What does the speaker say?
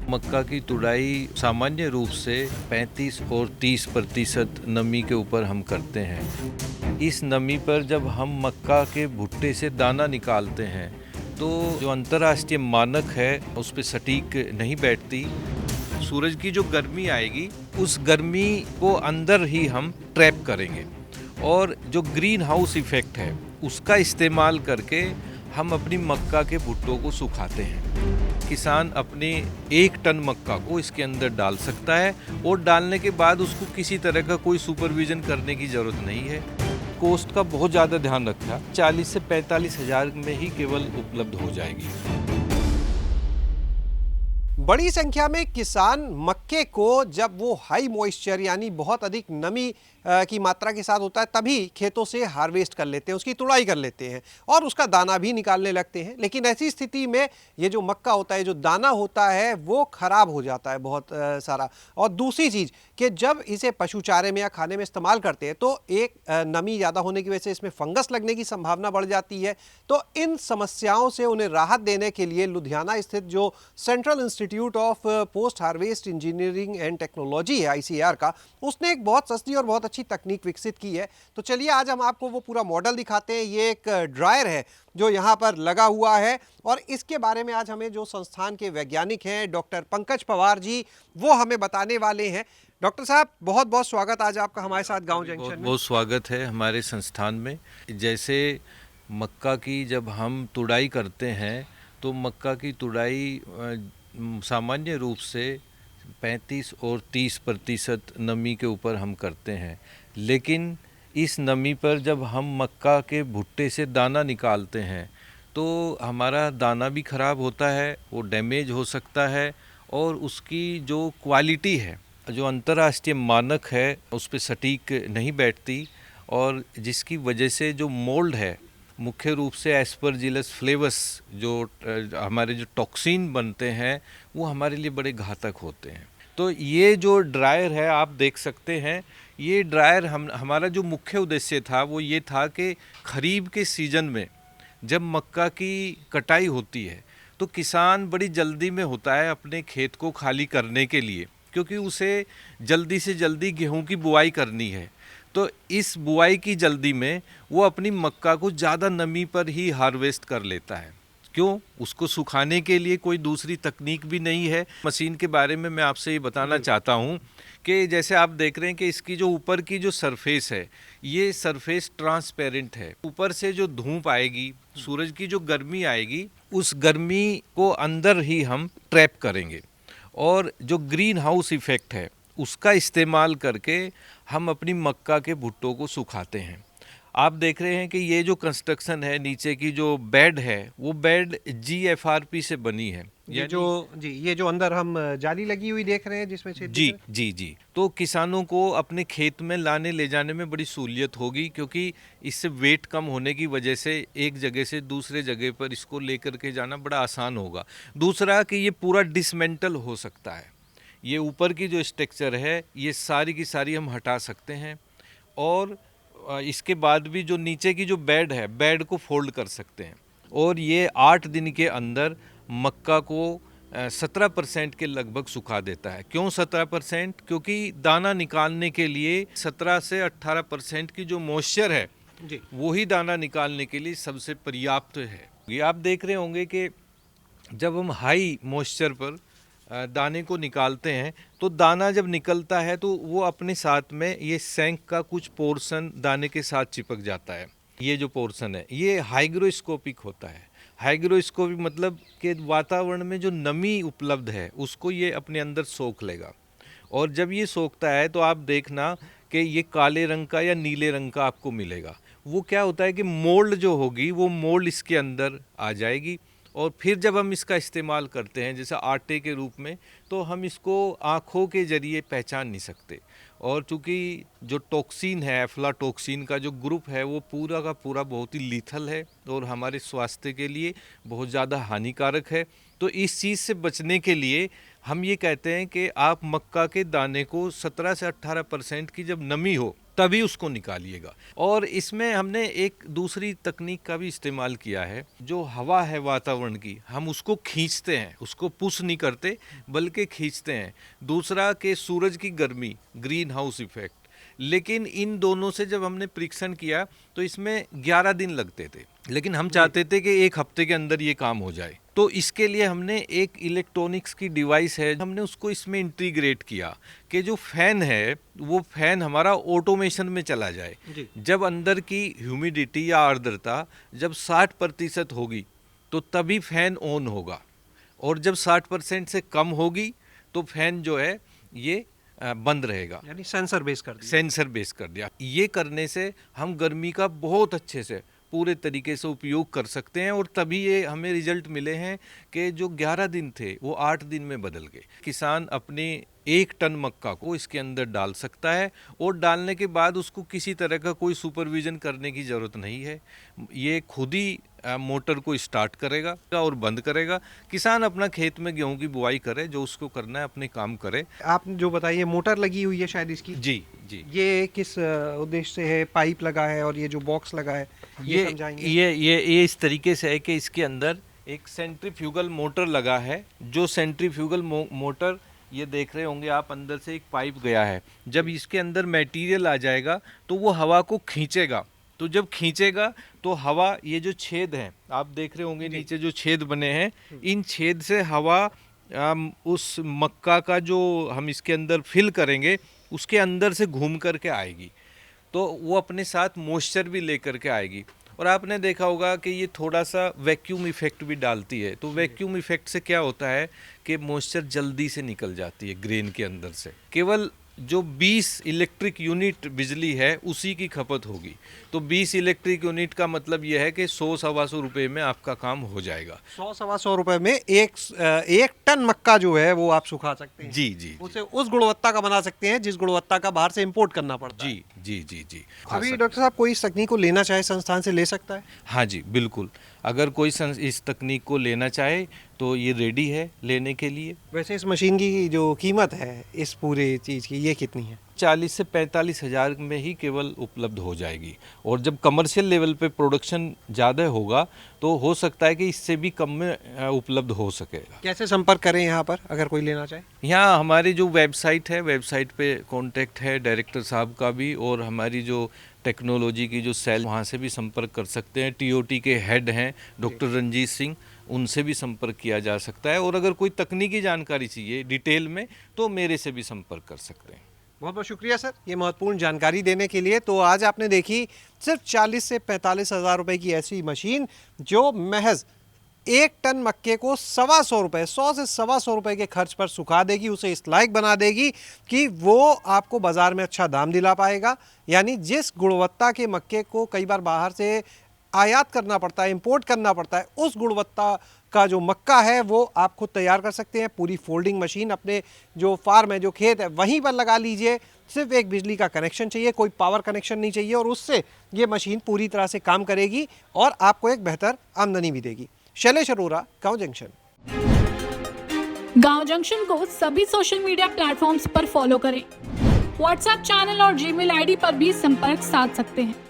मक्का की तुड़ाई सामान्य रूप से 35 और 30% नमी के ऊपर हम करते हैं। इस नमी पर जब हम मक्का के भुट्टे से दाना निकालते हैं तो जो अंतर्राष्ट्रीय मानक है उस पर सटीक नहीं बैठती। सूरज की जो गर्मी आएगी उस गर्मी को अंदर ही हम ट्रैप करेंगे और जो ग्रीन हाउस इफेक्ट है उसका इस्तेमाल करके हम अपनी मक्का के भुट्टों को सुखाते हैं। किसान अपने 1 टन मक्का को इसके अंदर डाल सकता है और डालने के बाद उसको किसी तरह का कोई सुपरविजन करने की ज़रूरत नहीं है। कॉस्ट का बहुत ज़्यादा ध्यान रखा, 40 से 45 हज़ार में ही केवल उपलब्ध हो जाएगी। बड़ी संख्या में किसान मक्के को जब वो हाई मॉइस्चर यानी बहुत अधिक नमी की मात्रा के साथ होता है तभी खेतों से हार्वेस्ट कर लेते हैं, उसकी तुड़ाई कर लेते हैं और उसका दाना भी निकालने लगते हैं। लेकिन ऐसी स्थिति में ये जो मक्का होता है, जो दाना होता है, वो खराब हो जाता है बहुत सारा। और दूसरी चीज़ कि जब इसे पशु चारे में या खाने में इस्तेमाल करते हैं तो एक नमी ज़्यादा होने की वजह से इसमें फंगस लगने की संभावना बढ़ जाती है। तो इन समस्याओं से उन्हें राहत देने के लिए लुधियाना स्थित जो central institute of post harvest engineering and technology है ICAR का, उसने एक बहुत सस्ती और बहुत अच्छी तकनीक विकसित की है। तो चलिए आज हम आपको वो पूरा मॉडल दिखाते हैं। ये एक ड्रायर है जो यहाँ पर लगा हुआ है और इसके बारे में आज हमें जो संस्थान के वैज्ञानिक हैं डॉक्टर पंकज पवार जी, वो हमें बताने वाले हैं। डॉक्टर साहब, बहुत बहुत स्वागत आज आपका हमारे साथ गांव जंक्शन में। बहुत स्वागत है हमारे संस्थान में। जैसे मक्का की जब हम तुड़ाई करते हैं तो मक्का की तुड़ाई सामान्य रूप से 35 और 30% नमी के ऊपर हम करते हैं। लेकिन इस नमी पर जब हम मक्का के भुट्टे से दाना निकालते हैं तो हमारा दाना भी ख़राब होता है, वो डैमेज हो सकता है और उसकी जो क्वालिटी है, जो अंतर्राष्ट्रीय मानक है, उस पर सटीक नहीं बैठती और जिसकी वजह से जो मोल्ड है, मुख्य रूप से एस्परजिलस फ्लेवस, जो हमारे जो टॉक्सिन बनते हैं वो हमारे लिए बड़े घातक होते हैं। तो ये जो ड्रायर है आप देख सकते हैं, ये ड्रायर हमारा जो मुख्य उद्देश्य था वो ये था कि खरीफ के सीज़न में जब मक्का की कटाई होती है तो किसान बड़ी जल्दी में होता है अपने खेत को खाली करने के लिए, क्योंकि उसे जल्दी से जल्दी गेहूं की बुआई करनी है। तो इस बुआई की जल्दी में वो अपनी मक्का को ज़्यादा नमी पर ही हार्वेस्ट कर लेता है। क्यों? उसको सुखाने के लिए कोई दूसरी तकनीक भी नहीं है। मशीन के बारे में मैं आपसे ये बताना चाहता हूँ कि जैसे आप देख रहे हैं कि इसकी जो ऊपर की जो सरफेस है, ये सरफेस ट्रांसपेरेंट है। ऊपर से जो धूप आएगी, सूरज की जो गर्मी आएगी, उस गर्मी को अंदर ही हम ट्रैप करेंगे और जो ग्रीन हाउस इफेक्ट है उसका इस्तेमाल करके हम अपनी मक्का के भुट्टों को सुखाते हैं। आप देख रहे हैं कि ये जो कंस्ट्रक्शन है, नीचे की जो बेड है, वो बेड GFRP से बनी है। ये जो अंदर हम जाली लगी हुई देख रहे हैं जिसमें से जी। तो किसानों को अपने खेत में लाने ले जाने में बड़ी सहूलियत होगी, क्योंकि इससे वेट कम होने की वजह से एक जगह से दूसरे जगह पर इसको लेकर के जाना बड़ा आसान होगा। दूसरा कि ये पूरा डिसमेंटल हो सकता है। ये ऊपर की जो स्ट्रक्चर है ये सारी की सारी हम हटा सकते हैं और इसके बाद भी जो नीचे की जो बेड है, बेड को फोल्ड कर सकते हैं और ये 8 दिन के अंदर मक्का को 17% के लगभग सुखा देता है। क्यों 17%? क्योंकि दाना निकालने के लिए 17 से 18% की जो मॉइस्चर है जी, वही दाना निकालने के लिए सबसे पर्याप्त है। ये आप देख रहे होंगे कि जब हम हाई मॉइस्चर पर दाने को निकालते हैं तो दाना जब निकलता है तो वो अपने साथ में ये सैंक का कुछ पोर्शन दाने के साथ चिपक जाता है। ये जो पोर्शन है ये हाइग्रोस्कोपिक होता है। हाइग्रोस्कोपिक मतलब कि वातावरण में जो नमी उपलब्ध है उसको ये अपने अंदर सोख लेगा और जब ये सोखता है तो आप देखना कि ये काले रंग का या नीले रंग का आपको मिलेगा। वो क्या होता है कि मोल्ड जो होगी वो मोल्ड इसके अंदर आ जाएगी और फिर जब हम इसका इस्तेमाल करते हैं जैसे आटे के रूप में, तो हम इसको आँखों के ज़रिए पहचान नहीं सकते। और चूँकि जो टॉक्सिन है, एफ्लाटॉक्सिन का जो ग्रुप है, वो पूरा का पूरा बहुत ही लीथल है और हमारे स्वास्थ्य के लिए बहुत ज़्यादा हानिकारक है। तो इस चीज़ से बचने के लिए हम ये कहते हैं कि आप मक्का के दाने को 17 से 18% की जब नमी हो तभी उसको निकालिएगा। और इसमें हमने एक दूसरी तकनीक का भी इस्तेमाल किया है। जो हवा है वातावरण की, हम उसको खींचते हैं, उसको पुश नहीं करते बल्कि खींचते हैं। दूसरा कि सूरज की गर्मी, ग्रीन हाउस इफेक्ट। लेकिन इन दोनों से जब हमने परीक्षण किया तो इसमें 11 दिन लगते थे, लेकिन हम चाहते थे कि एक हफ्ते के अंदर ये काम हो जाए। तो इसके लिए हमने एक इलेक्ट्रॉनिक्स की डिवाइस है, हमने उसको इसमें इंटीग्रेट किया कि जो फैन है वो फैन हमारा ऑटोमेशन में चला जाए। जब अंदर की ह्यूमिडिटी या आर्द्रता जब 60% होगी तो तभी फैन ऑन होगा, और जब 60% से कम होगी तो फैन जो है ये बंद रहेगा। यानी सेंसर बेस कर दिया। सेंसर बेस कर दिया। ये करने से हम गर्मी का बहुत अच्छे से पूरे तरीके से उपयोग कर सकते हैं, और तभी ये हमें रिजल्ट मिले हैं कि जो 11 दिन थे वो 8 दिन में बदल गए। किसान अपने 1 टन मक्का को इसके अंदर डाल सकता है, और डालने के बाद उसको किसी तरह का कोई सुपरविजन करने की ज़रूरत नहीं है। ये खुद ही मोटर को स्टार्ट करेगा और बंद करेगा। किसान अपना खेत में गेहूं की बुआई करे, जो उसको करना है अपने काम करे। आप जो बताइए मोटर लगी हुई है शायद इसकी। जी जी। ये किस उद्देश्य से है? पाइप लगा है और ये जो बॉक्स लगा है ये समझाएंगे। ये इस तरीके से है कि इसके अंदर एक सेंट्रीफ्यूगल मोटर लगा है। जो सेंट्रीफ्यूगल मोटर ये देख रहे होंगे आप, अंदर से एक पाइप गया है। जब इसके अंदर मटेरियल आ जाएगा तो वो हवा को खींचेगा। तो जब खींचेगा तो हवा, ये जो छेद हैं आप देख रहे होंगे नीचे जो छेद बने हैं, इन छेद से हवा उस मक्का का जो हम इसके अंदर फिल करेंगे उसके अंदर से घूम करके आएगी, तो वो अपने साथ मॉइस्चर भी लेकर के आएगी। और आपने देखा होगा कि ये थोड़ा सा वैक्यूम इफेक्ट भी डालती है। तो वैक्यूम इफेक्ट से क्या होता है कि मॉइस्चर जल्दी से निकल जाती है ग्रेन के अंदर से। केवल जो 20 इलेक्ट्रिक यूनिट बिजली है उसी की खपत होगी। तो 20 इलेक्ट्रिक यूनिट का मतलब यह है कि 100-125 रुपये में आपका काम हो जाएगा। 100-125 रुपये में एक टन मक्का जो है वो आप सुखा सकते हैं। जी जी। उसे उस गुणवत्ता का बना सकते हैं जिस गुणवत्ता का बाहर से इंपोर्ट करना पड़ता है। जी जी जी जी। अभी डॉक्टर साहब कोई इस तकनीक को लेना चाहे संस्थान से ले सकता है? हाँ जी बिल्कुल। अगर कोई इस तकनीक को लेना चाहे तो ये रेडी है लेने के लिए। वैसे इस मशीन की जो कीमत है इस पूरे चीज़ की, ये कितनी है? 40 से 45 हज़ार में ही केवल उपलब्ध हो जाएगी, और जब कमर्शियल लेवल पे प्रोडक्शन ज़्यादा होगा तो हो सकता है कि इससे भी कम में उपलब्ध हो सकेगा। कैसे संपर्क करें यहाँ पर अगर कोई लेना चाहे? यहाँ हमारी जो वेबसाइट है, वेबसाइट पे कांटेक्ट है डायरेक्टर साहब का भी, और हमारी जो टेक्नोलॉजी की जो सेल, वहाँ से भी संपर्क कर सकते हैं। टीओटी के हेड हैं डॉक्टर रंजीत सिंह, उनसे भी संपर्क किया जा सकता है। और अगर कोई तकनीकी जानकारी चाहिए डिटेल में तो मेरे से भी संपर्क कर सकते हैं। बहुत बहुत शुक्रिया सर ये महत्वपूर्ण जानकारी देने के लिए। तो आज आपने देखी सिर्फ 40 से 45 हज़ार रुपये की ऐसी मशीन जो महज 1 टन मक्के को 125 रुपये, 100 से 125 रुपये के खर्च पर सुखा देगी, उसे इस लायक बना देगी कि वो आपको बाज़ार में अच्छा दाम दिला पाएगा। यानी जिस गुणवत्ता के मक्के को कई बार बाहर से आयात करना पड़ता है, इंपोर्ट करना पड़ता है, उस गुणवत्ता का जो मक्का है वो आप खुद तैयार कर सकते हैं। पूरी फोल्डिंग मशीन अपने जो फार्म है, जो खेत है, वहीं पर लगा लीजिए। सिर्फ एक बिजली का कनेक्शन चाहिए, कोई पावर कनेक्शन नहीं चाहिए, और उससे ये मशीन पूरी तरह से काम करेगी और आपको एक बेहतर आमदनी भी देगी। शैलेश अरोरा, गांव जंक्शन। गांव जंक्शन को सभी सोशल मीडिया प्लेटफॉर्म्स पर फॉलो करें। व्हाट्सएप चैनल और जीमेल आईडी पर भी संपर्क साध सकते हैं।